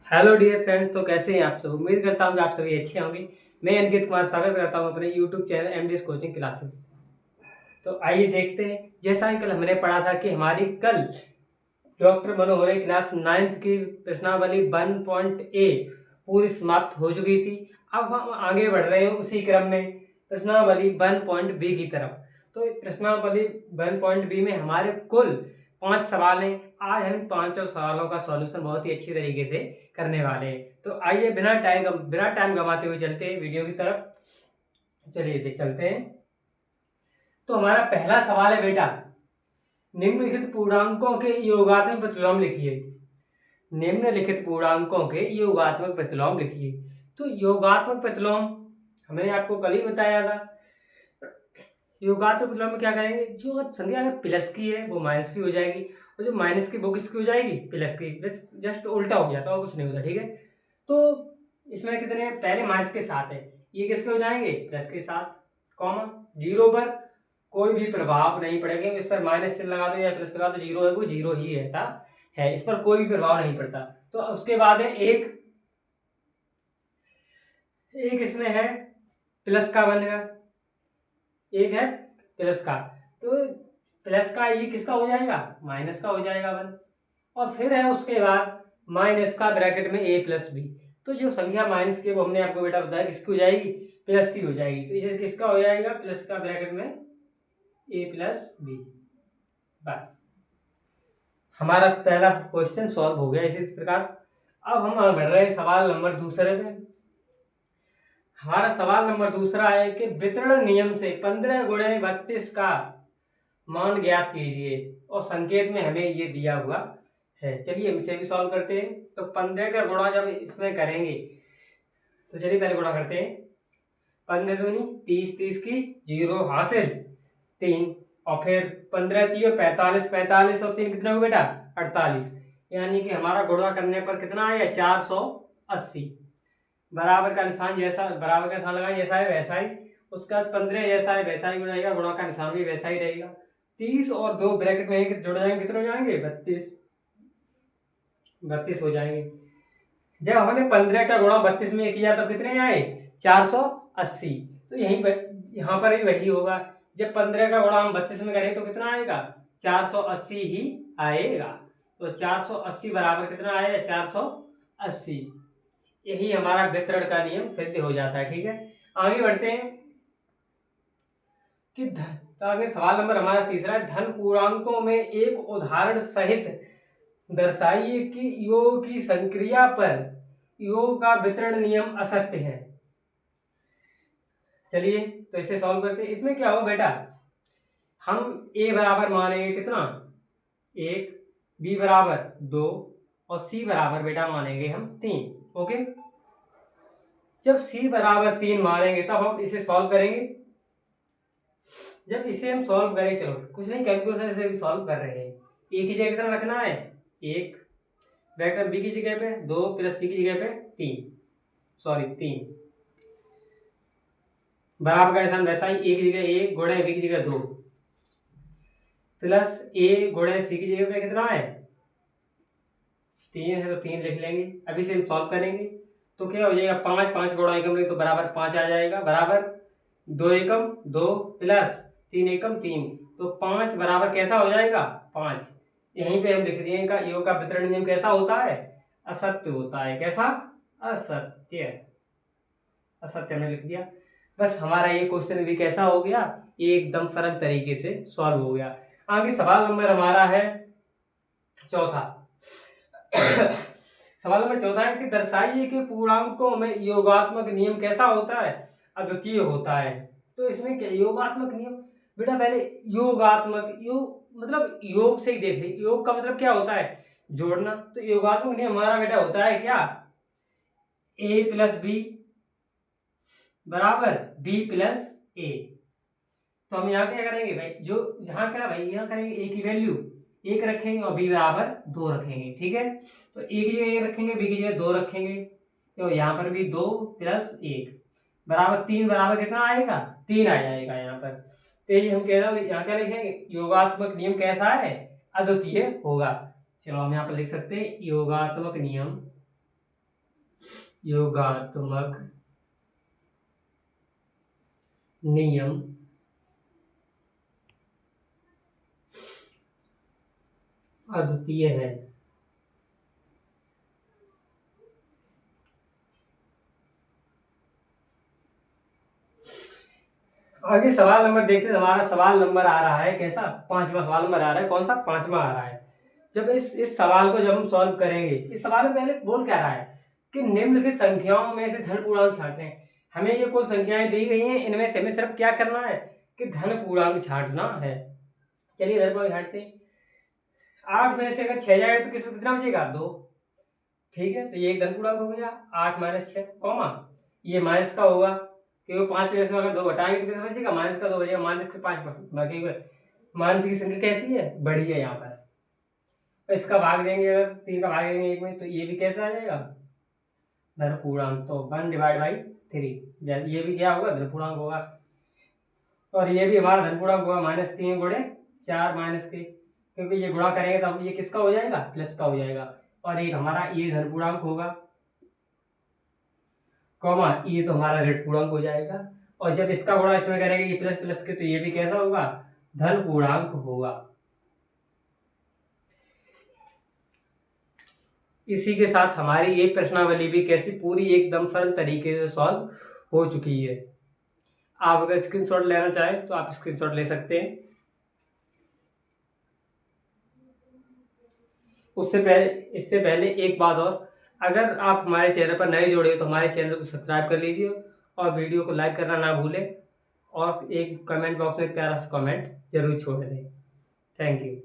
Hello dear friends, तो कैसे हैं आप सब। उम्मीद करता हूँ कि आप सभी अच्छे होंगे। मैं अंकित कुमार स्वागत करता हूँ अपने YouTube channel MDS coaching classes. तो आइए देखते हैं, जैसा कि कल हमने पढ़ा था कि हमारी कल डॉक्टर मनोहर क्लास 9th की प्रश्नावली 1.A पूरी समाप्त हो चुकी थी। अब हम आगे बढ़ रहे हैं उसी क्रम में प्रश्नावली 1.B की तरफ। तो प्रश्नावली 1.B में हमारे कुल 5 सवाल हैं। आज हम 5 सवालों का सॉल्यूशन बहुत ही अच्छी तरीके से करने वाले हैं। तो आइए बिना टाइम गंवाते हुए चलते हैं वीडियो की तरफ। चलिए चलते हैं। तो हमारा पहला सवाल है बेटा, निम्नलिखित पूर्णांकों के योगात्मक प्रतिलोम लिखिए। निम्नलिखित पूर्णांकों के योगात्मक प्रतिलोम लिखिए। तो योगात्मक प्रतिलोम हमने आपको कल ही बताया था। योगात्मक प्रतिलोम में क्या करेंगे, जो संख्या अगर प्लस की है वो माइनस की हो जाएगी, और जो माइनस की वो किसकी हो जाएगी, प्लस की। बस जस्ट उल्टा हो जाता है और कुछ नहीं होता। ठीक है, तो इसमें कितने, पहले माइनस के साथ है, ये किसके हो जाएंगे, प्लस के साथ। कॉमा जीरो पर कोई भी प्रभाव नहीं पड़ेगा। इस पर माइनस चिन्ह लगा दो या प्लस लगा दो, जीरो है वो जीरो ही रहता है, इस पर कोई भी प्रभाव नहीं पड़ता। तो उसके बाद है एक इसमें है प्लस का बनेगा, एक है प्लस का, तो प्लस का ये किसका हो जाएगा, माइनस का हो जाएगा वन। और फिर है उसके बाद माइनस का ब्रैकेट में ए प्लस बी। तो जो संख्या माइनस की वो हमने आपको बेटा बताया किसकी हो जाएगी, प्लस की हो जाएगी। तो ये किसका हो जाएगा, प्लस का ब्रैकेट में ए प्लस बी। बस हमारा पहला क्वेश्चन सॉल्व हो गया इसी प्रकार। अब हम बढ़ रहे हैं सवाल नंबर दूसरे पे। हमारा सवाल नंबर दूसरा है कि वितरण नियम से 15 गुणे 32 का मान ज्ञात कीजिए, और संकेत में हमें ये दिया हुआ है। चलिए इसे भी सॉल्व करते हैं। तो 15 का गुणा जब इसमें करेंगे तो चलिए पहले गुणा करते हैं। 15 दूनी 30, 30 की जीरो हासिल 3, और फिर 15 तीय 45, 45 और 3 कितना हो बेटा 48। यानी कि हमारा गुणा करने पर कितना आया 480। बराबर का निशान जैसा, बराबर का निशान लगाए जैसा है वैसा ही, उसका 15 जैसा है वैसा ही रहेगा, गुणा का निशान भी वैसा ही रहेगा। 30 और 2 ब्रैकेट में जुड़ जाएंगे, कितने हो जाएंगे 32, 32 हो जाएंगे। जब हमने 15 का गुणा 32 में किया तो कितने आए 480। तो यहीं पर यहाँ पर भी वही होगा, जब 15 का गुणा हम 32 में करें तो कितना आएगा 480 ही आएगा। तो 480 बराबर कितना आएगा 480। यही हमारा वितरण का नियम सिद्ध हो जाता है। ठीक है, आगे बढ़ते हैं कि आगे सवाल नंबर हमारा तीसरा है, धन पूर्णांकों में एक उदाहरण सहित दर्शाइए कि योग की संक्रिया पर योग का वितरण नियम असत्य है। चलिए तो इसे सॉल्व करते हैं। इसमें क्या हो बेटा, हम ए बराबर मानेंगे कितना 1, बी बराबर 2 और सी बराबर बेटा मानेंगे हम 3। ओके, जब सी बराबर 3 मानेंगे तब हम इसे सॉल्व करेंगे। जब इसे हम सॉल्व करें, चलो कुछ नहीं कैलकुलेशन से भी सॉल्व कर रहे हैं। ए की जगह कितना रखना है 1, वेक्टर बी की जगह पे 2 प्लस सी की जगह पे 3 बराबर का निशान वैसा ही, ए की जगह 1 गुणे बी की जगह 2 प्लस ए गुणे सी की जगह पे कितना है 3 है, तो 3 लिख लेंगे। अभी से हम सॉल्व करेंगे तो क्या हो जाएगा 5, 5 गुणा एकम तो बराबर 5 आ जाएगा, बराबर 2 एकम 2 प्लस 3 एकम 3, तो 5 बराबर कैसा हो जाएगा 5। यहीं पे हम लिख दिए का योग का वितरण नियम कैसा होता है, असत्य होता है। कैसा, असत्य। असत्य हमने लिख दिया। बस हमारा ये क्वेश्चन भी कैसा हो गया, एकदम सरल तरीके से सॉल्व हो गया। आगे सवाल नंबर हमारा है चौथा। सवाल नंबर चौथा है कि दर्शाइए कि पूर्णांकों में योगात्मक नियम कैसा होता है, अद्वितीय होता है। तो इसमें क्या योगात्मक नियम बेटा, पहले योगात्मक, योग मतलब योग से ही देख ली, योग का मतलब क्या होता है जोड़ना। तो योगात्मक नियम हमारा बेटा होता है क्या, ए प्लस बी बराबर बी प्लस ए। तो हम यहाँ क्या करेंगे भाई, जो जहाँ क्या भाई यहाँ करेंगे ए की वैल्यू 1 रखेंगे और बी बराबर 2 रखेंगे। ठीक है, तो ए की जगह 1 रखेंगे, बी की जगह 2 रखेंगे, तो यहाँ पर भी 2 प्लस 1 बराबर 3, बराबर कितना आएगा 3 आ जाएगा यहाँ पर। तो ये हम कह रहे हैं, यहाँ क्या लिखेंगे योगात्मक नियम कैसा है, अद्वितीय होगा। चलो हम यहाँ पर लिख सकते हैं योगात्मक नियम योगात्मक नियम अद्वितीय है। आगे सवाल नंबर देखते हैं। हमारा सवाल नंबर आ रहा है कैसा, 5वां सवाल नंबर आ रहा है। कौन सा? 5वां आ रहा है। जब इस सवाल को जब हम सॉल्व करेंगे, इस सवाल में पहले बोल क्या रहा है कि निम्नलिखित संख्याओं में से धन पूर्णांक छांटें। हमें ये कुल संख्याएं दी गई हैं, इनमें से हमें सिर्फ क्या करना है कि धन पूर्णांक छांटना है। चलिए धन पूर्णांक छांटते हैं। 8 में से अगर 6 जाएगा तो कितना बचेगा? 2। ठीक है, तो ये एक धन पूर्णांक हो गया। 8 माइनस 6 कॉमा ये माइनस का होगा क्योंकि 5 में से अगर 2 घटाएंगे तो कितना बचेगा? माइनस का 2 बचेगा। माइनस के 5 बाकी माइनस की संख्या कैसी है? बड़ी है यहाँ पर। तो इसका भाग देंगे, अगर 3 का भाग देंगे 1 में, तो ये भी कैसा आ जाएगा? धन पूर्णांक। तो 1/3 जैसे ये भी क्या होगा? धन पूर्णांक होगा। और ये भी हमारा धन पूर्णांक होगा। -3 गुणे 4 माइनस के, क्योंकि ये गुणा करेंगे तो ये किसका हो जाएगा? प्लस का हो जाएगा। और एक हमारा ये धन पूर्णांक होगा, कॉमा ये तो हमारा ऋण पूर्णांक हो जाएगा। और जब इसका गुणा इसमें करेंगे ये प्लस प्लस के, तो ये भी कैसा होगा? धन पूर्णांक होगा। इसी के साथ हमारी ये प्रश्नावली भी कैसी पूरी एकदम सरल तरीके से सॉल्व हो चुकी है। आप अगर स्क्रीनशॉट लेना चाहें तो आप स्क्रीनशॉट ले सकते हैं। इससे पहले एक बात और, अगर आप हमारे चैनल पर नए जुड़े हो तो हमारे चैनल को सब्सक्राइब कर लीजिए और वीडियो को लाइक करना ना भूलें और एक कमेंट बॉक्स में प्यारा सा कमेंट जरूर छोड़ दें। Thank you.